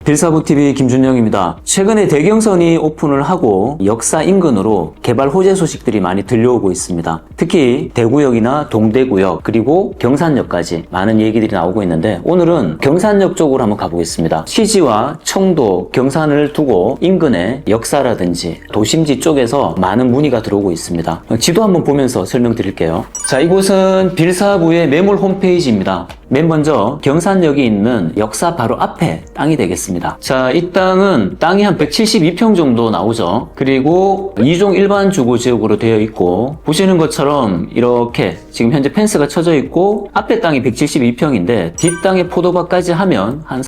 빌사부TV 김준영입니다. 최근에 대경선이 오픈을 하고 역사 인근으로 개발 호재 소식들이 많이 들려오고 있습니다. 특히 대구역이나 동대구역 그리고 경산역까지 많은 얘기들이 나오고 있는데 오늘은 경산역 쪽으로 한번 가보겠습니다. 시지와 청도, 경산을 두고 인근의 역사라든지 도심지 쪽에서 많은 문의가 들어오고 있습니다. 지도 한번 보면서 설명드릴게요. 자, 이곳은 빌사부의 매물 홈페이지입니다. 맨 먼저 경산역이 있는 역사 바로 앞에 땅이 되겠습니다. 자, 이 땅이 한 172평 정도 나오죠. 그리고 2종 일반 주거 지역으로 되어 있고 보시는 것처럼 이렇게 지금 현재 펜스가 쳐져 있고 앞에 땅이 172평인데 뒷땅에 포도밭까지 하면 한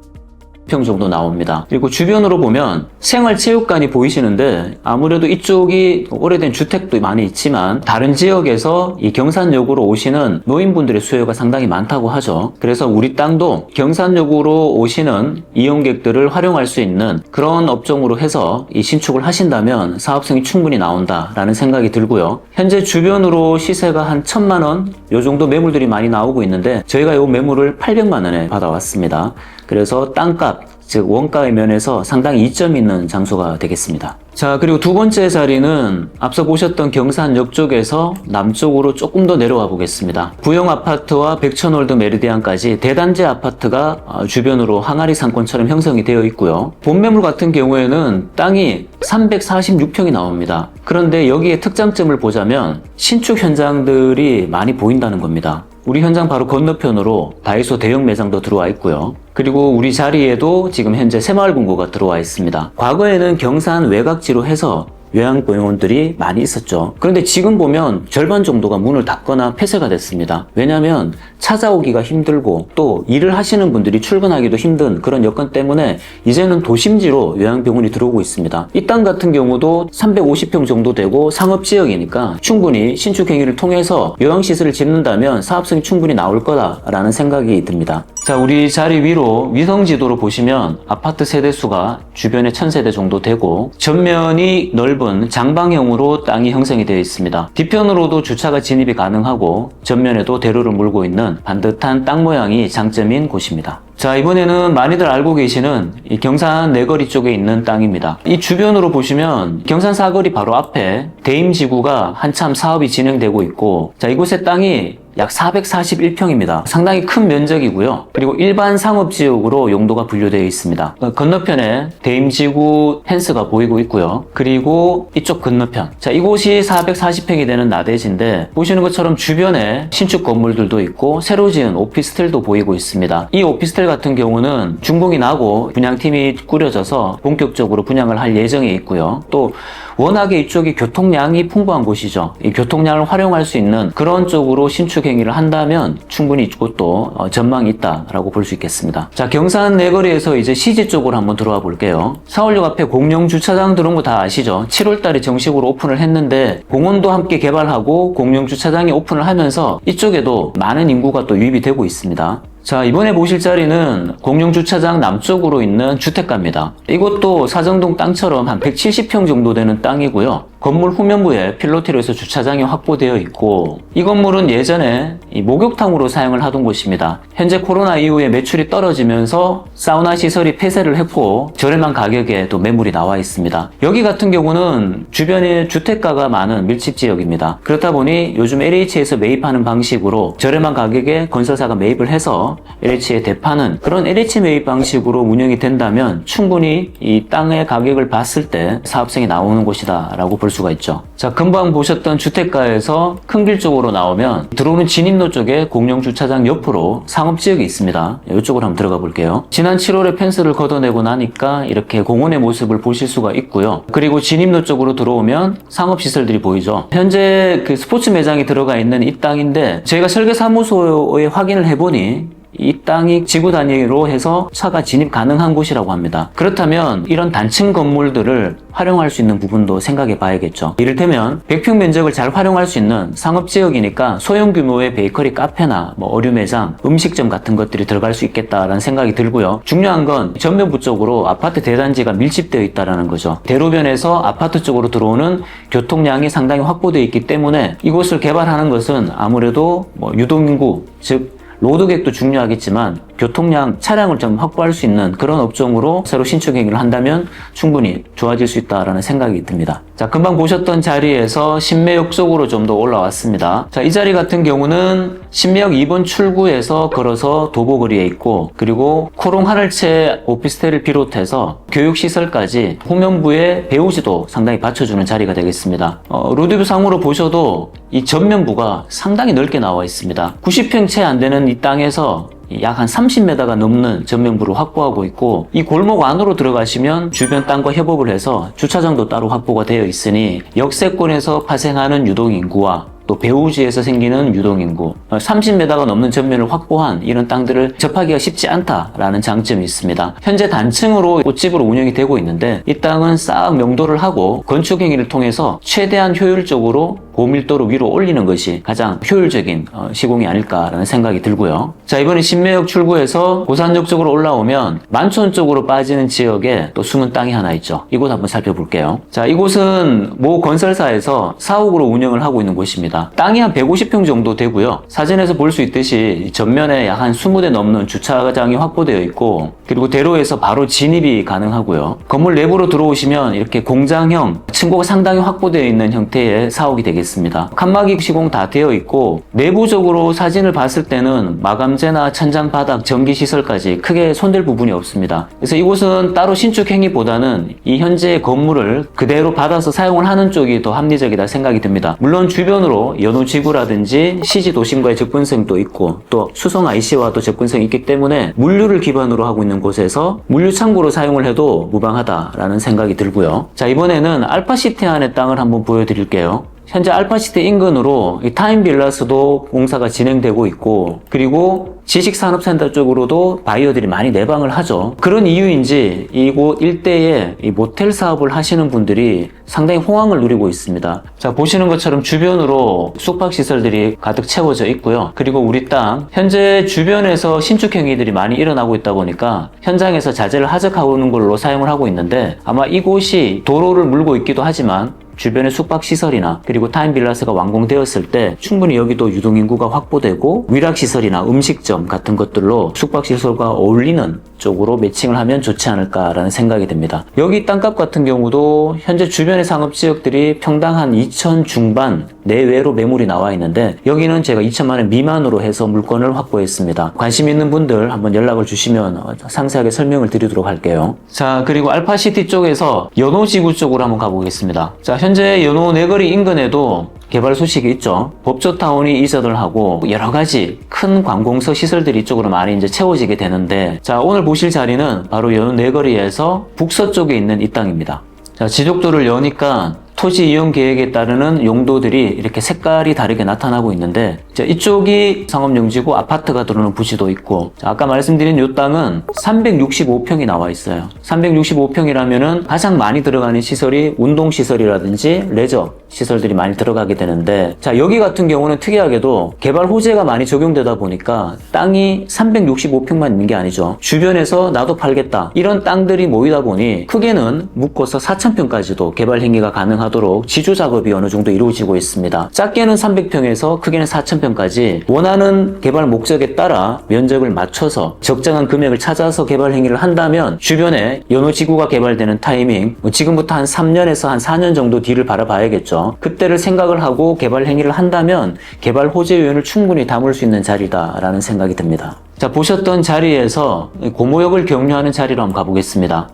평 정도 나옵니다. 그리고 주변으로 보면 생활체육관이 보이시는데 아무래도 이쪽이 오래된 주택도 많이 있지만 다른 지역에서 이 경산역으로 오시는 노인분들의 수요가 상당히 많다고 하죠. 그래서 우리 땅도 경산역으로 오시는 이용객들을 활용할 수 있는 그런 업종으로 해서 이 신축을 하신다면 사업성이 충분히 나온다라는 생각이 들고요. 현재 주변으로 시세가 한 1,000만 원 요 정도 매물들이 많이 나오고 있는데 저희가 이 매물을 800만 원에 받아왔습니다. 그래서 땅값, 즉 원가의 면에서 상당히 이점이 있는 장소가 되겠습니다. 자, 그리고 두 번째 자리는 앞서 보셨던 경산역 쪽에서 남쪽으로 조금 더 내려와 보겠습니다. 부영 아파트와 백천월드 메리디안까지 대단지 아파트가 주변으로 항아리 상권처럼 형성이 되어 있고요. 본매물 같은 경우에는 땅이 346평이 나옵니다. 그런데 여기에 특장점을 보자면 신축 현장들이 많이 보인다는 겁니다. 우리 현장 바로 건너편으로 다이소 대형 매장도 들어와 있고요. 그리고 우리 자리에도 지금 현재 새마을금고가 들어와 있습니다. 과거에는 경산 외곽지로 해서 요양병원들이 많이 있었죠. 그런데 지금 보면 절반 정도가 문을 닫거나 폐쇄가 됐습니다. 왜냐하면 찾아오기가 힘들고 또 일을 하시는 분들이 출근하기도 힘든 그런 여건 때문에 이제는 도심지로 요양병원이 들어오고 있습니다. 이 땅 같은 경우도 350평 정도 되고 상업지역이니까 충분히 신축행위를 통해서 요양시설을 짓는다면 사업성이 충분히 나올 거다라는 생각이 듭니다. 자, 우리 자리 위로 위성지도로 보시면 아파트 세대수가 주변에 1000세대 정도 되고 전면이 넓은 장방형으로 땅이 형성이 되어 있습니다. 뒤편으로도 주차가 진입이 가능하고 전면에도 대로를 물고 있는 반듯한 땅 모양이 장점인 곳입니다. 자, 이번에는 많이들 알고 계시는 이 경산 내거리 쪽에 있는 땅입니다. 이 주변으로 보시면 경산 사거리 바로 앞에 대임지구가 한참 사업이 진행되고 있고, 자, 이곳의 땅이 약 441평입니다. 상당히 큰 면적이고요. 그리고 일반 상업지역으로 용도가 분류되어 있습니다. 건너편에 대임지구 펜스가 보이고 있고요. 그리고 이쪽 건너편. 자, 이곳이 440평이 되는 나대지인데 보시는 것처럼 주변에 신축 건물들도 있고 새로 지은 오피스텔도 보이고 있습니다. 이 오피스텔 같은 경우는 준공이 나고 분양팀이 꾸려져서 본격적으로 분양을 할 예정에 있고요. 또 워낙에 이쪽이 교통량이 풍부한 곳이죠. 이 교통량을 활용할 수 있는 그런 쪽으로 신축 행위를 한다면 충분히 이곳도 전망이 있다라고 볼 수 있겠습니다. 자, 경산 내거리에서 이제 시지 쪽으로 한번 들어와 볼게요. 서울역 앞에 공영 주차장 들어온 거 다 아시죠? 7월달에 정식으로 오픈을 했는데 공원도 함께 개발하고 공영 주차장이 오픈을 하면서 이쪽에도 많은 인구가 또 유입이 되고 있습니다. 자, 이번에 보실 자리는 공영주차장 남쪽으로 있는 주택가입니다. 이것도 사정동 땅처럼 한 170평 정도 되는 땅이고요. 건물 후면부에 필로티로 해서 주차장이 확보되어 있고 이 건물은 예전에 이 목욕탕으로 사용을 하던 곳입니다. 현재 코로나 이후에 매출이 떨어지면서 사우나 시설이 폐쇄를 했고 저렴한 가격에 또 매물이 나와 있습니다. 여기 같은 경우는 주변에 주택가가 많은 밀집지역입니다. 그렇다 보니 요즘 LH에서 매입하는 방식으로 저렴한 가격에 건설사가 매입을 해서 LH에 대파는 그런 LH 매입 방식으로 운영이 된다면 충분히 이 땅의 가격을 봤을 때 사업성이 나오는 곳이다 라고 볼 수가 있죠. 자, 금방 보셨던 주택가에서 큰 길 쪽으로 나오면 들어오는 진입로 쪽에 공영주차장 옆으로 상업지역이 있습니다. 이쪽으로 한번 들어가 볼게요. 지난 7월에 펜스를 걷어내고 나니까 이렇게 공원의 모습을 보실 수가 있고요. 그리고 진입로 쪽으로 들어오면 상업시설들이 보이죠. 현재 그 스포츠 매장이 들어가 있는 이 땅인데 저희가 설계사무소에 확인을 해보니 이 땅이 지구 단위로 해서 차가 진입 가능한 곳이라고 합니다. 그렇다면 이런 단층 건물들을 활용할 수 있는 부분도 생각해 봐야겠죠. 이를테면 100평 면적을 잘 활용할 수 있는 상업지역이니까 소형 규모의 베이커리 카페나 어류 매장, 음식점 같은 것들이 들어갈 수 있겠다라는 생각이 들고요. 중요한 건 전면부 쪽으로 아파트 대단지가 밀집되어 있다는 거죠. 대로변에서 아파트 쪽으로 들어오는 교통량이 상당히 확보되어 있기 때문에 이곳을 개발하는 것은 아무래도 유동인구, 즉 로드객도 중요하겠지만 교통량, 차량을 좀 확보할 수 있는 그런 업종으로 새로 신축 행위를 한다면 충분히 좋아질 수 있다라는 생각이 듭니다. 자, 금방 보셨던 자리에서 신매역 쪽으로 좀 더 올라왔습니다. 자, 이 자리 같은 경우는 신매역 2번 출구에서 걸어서 도보거리에 있고, 그리고 코롱 하늘채 오피스텔을 비롯해서 교육시설까지 후면부의 배우지도 상당히 받쳐주는 자리가 되겠습니다. 로드뷰 상으로 보셔도 이 전면부가 상당히 넓게 나와 있습니다. 90평 채 안 되는 이 땅에서 약 한 30m가 넘는 전면부를 확보하고 있고, 이 골목 안으로 들어가시면 주변 땅과 협업을 해서 주차장도 따로 확보가 되어 있으니 역세권에서 파생하는 유동인구와 또 배우지에서 생기는 유동인구, 30m가 넘는 전면을 확보한 이런 땅들을 접하기가 쉽지 않다라는 장점이 있습니다. 현재 단층으로 꽃집으로 운영이 되고 있는데 이 땅은 싹 명도를 하고 건축 행위를 통해서 최대한 효율적으로 고밀도로 위로 올리는 것이 가장 효율적인 시공이 아닐까라는 생각이 들고요. 자, 이번에 신매역 출구에서 고산역 쪽으로 올라오면 만촌 쪽으로 빠지는 지역에 또 숨은 땅이 하나 있죠. 이곳 한번 살펴볼게요. 자, 이곳은 모 건설사에서 사옥으로 운영을 하고 있는 곳입니다. 땅이 한 150평 정도 되고요. 사진에서 볼 수 있듯이 전면에 약 한 20대 넘는 주차장이 확보되어 있고, 그리고 대로에서 바로 진입이 가능하고요. 건물 내부로 들어오시면 이렇게 공장형 층고가 상당히 확보되어 있는 형태의 사옥이 되겠습니다. 칸막이 시공 다 되어 있고, 내부적으로 사진을 봤을 때는 마감재나 천장, 바닥, 전기 시설까지 크게 손댈 부분이 없습니다. 그래서 이곳은 따로 신축 행위보다는 이 현재 건물을 그대로 받아서 사용을 하는 쪽이 더 합리적이다 생각이 듭니다. 물론 주변으로 연호지구라든지 CG도심과의 접근성도 있고 또 수성 IC와도 접근성이 있기 때문에 물류를 기반으로 하고 있는 곳에서 물류창고로 사용을 해도 무방하다라는 생각이 들고요. 자, 이번에는 알파시티 안의 땅을 한번 보여드릴게요. 현재 알파시티 인근으로 타임빌라스도 공사가 진행되고 있고, 그리고 지식산업센터 쪽으로도 바이어들이 많이 내방을 하죠. 그런 이유인지 이곳 일대에 이 모텔 사업을 하시는 분들이 상당히 호황을 누리고 있습니다. 자, 보시는 것처럼 주변으로 숙박시설들이 가득 채워져 있고요. 그리고 우리 땅 현재 주변에서 신축 행위들이 많이 일어나고 있다 보니까 현장에서 자재를 하적하는 걸로 사용을 하고 있는데, 아마 이곳이 도로를 물고 있기도 하지만 주변의 숙박시설이나 그리고 타임빌라스가 완공되었을 때 충분히 여기도 유동인구가 확보되고 위락시설이나 음식점 같은 것들로 숙박시설과 어울리는 쪽으로 매칭을 하면 좋지 않을까라는 생각이 듭니다. 여기 땅값 같은 경우도 현재 주변의 상업지역들이 평당 한 2천 중반 내외로 매물이 나와 있는데, 여기는 제가 2천만 원 미만으로 해서 물건을 확보했습니다. 관심 있는 분들 한번 연락을 주시면 상세하게 설명을 드리도록 할게요. 자, 그리고 알파시티 쪽에서 연호지구 쪽으로 한번 가보겠습니다. 자, 현재 연호 내거리 인근에도 개발 소식이 있죠. 법조타운이 이전을 하고 여러 가지 큰 관공서 시설들이 이쪽으로 많이 이제 채워지게 되는데, 자, 오늘 보실 자리는 바로 연호 내거리에서 북서쪽에 있는 이 땅입니다. 자, 지적도를 여니까 토지 이용 계획에 따르는 용도들이 이렇게 색깔이 다르게 나타나고 있는데, 자, 이쪽이 상업용지고 아파트가 들어오는 부지도 있고, 자, 아까 말씀드린 이 땅은 365평이 나와 있어요. 365평이라면은 가장 많이 들어가는 시설이 운동시설이라든지 레저 시설들이 많이 들어가게 되는데, 자, 여기 같은 경우는 특이하게도 개발 호재가 많이 적용되다 보니까 땅이 365평만 있는 게 아니죠. 주변에서 나도 팔겠다 이런 땅들이 모이다 보니 크게는 묶어서 4,000평까지도 개발 행위가 가능하도록 지주 작업이 어느 정도 이루어지고 있습니다. 작게는 300평에서 크게는 4,000평까지 원하는 개발 목적에 따라 면적을 맞춰서 적정한 금액을 찾아서 개발 행위를 한다면 주변에 연호지구가 개발되는 타이밍, 지금부터 한 3년에서 한 4년 정도 뒤를 바라봐야겠죠. 그때를 생각을 하고 개발 행위를 한다면 개발 호재 요인을 충분히 담을 수 있는 자리다라는 생각이 듭니다. 자, 보셨던 자리에서 고모역을 경유하는 자리로 한번 가보겠습니다.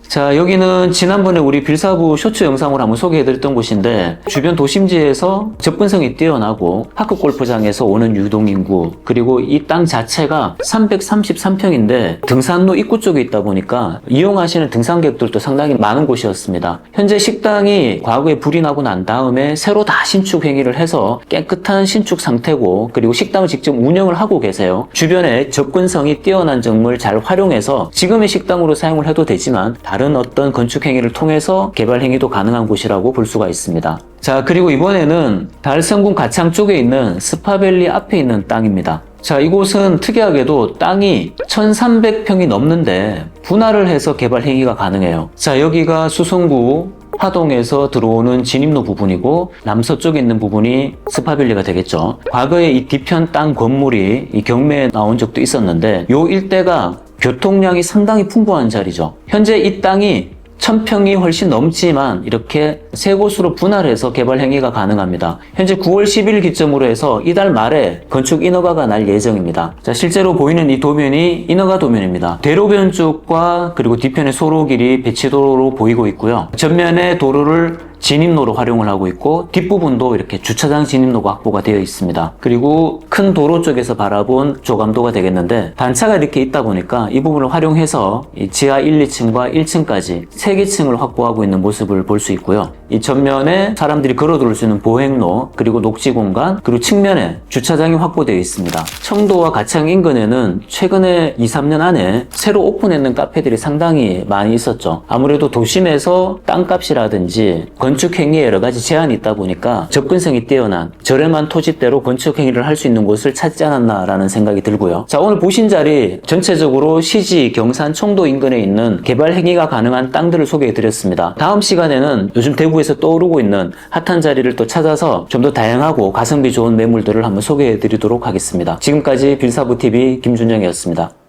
자, 여기는 지난번에 우리 빌사부 쇼츠 영상으로 한번 소개해드렸던 곳인데, 주변 도심지에서 접근성이 뛰어나고 파크 골프장에서 오는 유동인구, 그리고 이 땅 자체가 333평인데 등산로 입구 쪽에 있다 보니까 이용하시는 등산객들도 상당히 많은 곳이었습니다. 현재 식당이 과거에 불이 나고 난 다음에 새로 다 신축 행위를 해서 깨끗한 신축 상태고, 그리고 식당을 직접 운영을 하고 계세요. 주변에 접근성이 뛰어난 점을 잘 활용해서 지금의 식당으로 사용을 해도 되지만 다른 어떤 건축 행위를 통해서 개발 행위도 가능한 곳이라고 볼 수가 있습니다. 자, 그리고 이번에는 달성군 가창 쪽에 있는 스파밸리 앞에 있는 땅입니다. 자, 이곳은 특이하게도 땅이 1,300평이 넘는데 분할을 해서 개발 행위가 가능해요. 자, 여기가 수성구 하동에서 들어오는 진입로 부분이고 남서쪽에 있는 부분이 스파빌리가 되겠죠. 과거에 이 뒤편 땅 건물이 이 경매에 나온 적도 있었는데 요 일대가 교통량이 상당히 풍부한 자리죠. 현재 이 땅이 1000평이 훨씬 넘지만 이렇게 세 곳으로 분할해서 개발 행위가 가능합니다. 현재 9월 10일 기점으로 해서 이달 말에 건축 인허가가 날 예정입니다. 자, 실제로 보이는 이 도면이 인허가 도면입니다. 대로변 쪽과 그리고 뒤편의 소로길이 배치도로로 보이고 있고요. 전면의 도로를 진입로로 활용을 하고 있고 뒷부분도 이렇게 주차장 진입로가 확보가 되어 있습니다. 그리고 큰 도로 쪽에서 바라본 조감도가 되겠는데 단차가 이렇게 있다 보니까 이 부분을 활용해서 이 지하 1, 2층과 1층까지 3개층을 확보하고 있는 모습을 볼 수 있고요. 이 전면에 사람들이 걸어 들어올 수 있는 보행로 그리고 녹지 공간 그리고 측면에 주차장이 확보되어 있습니다. 청도와 가창 인근에는 최근에 2, 3년 안에 새로 오픈했는 카페들이 상당히 많이 있었죠. 아무래도 도심에서 땅값이라든지 건축 행위에 여러 가지 제한이 있다 보니까 접근성이 뛰어난 저렴한 토지대로 건축 행위를 할 수 있는 곳을 찾지 않았나라는 생각이 들고요. 자, 오늘 보신 자리 전체적으로 시지, 경산, 청도 인근에 있는 개발 행위가 가능한 땅들을 소개해 드렸습니다. 다음 시간에는 요즘 대구에서 떠오르고 있는 핫한 자리를 또 찾아서 좀 더 다양하고 가성비 좋은 매물들을 한번 소개해 드리도록 하겠습니다. 지금까지 빌사부TV 김준영이었습니다.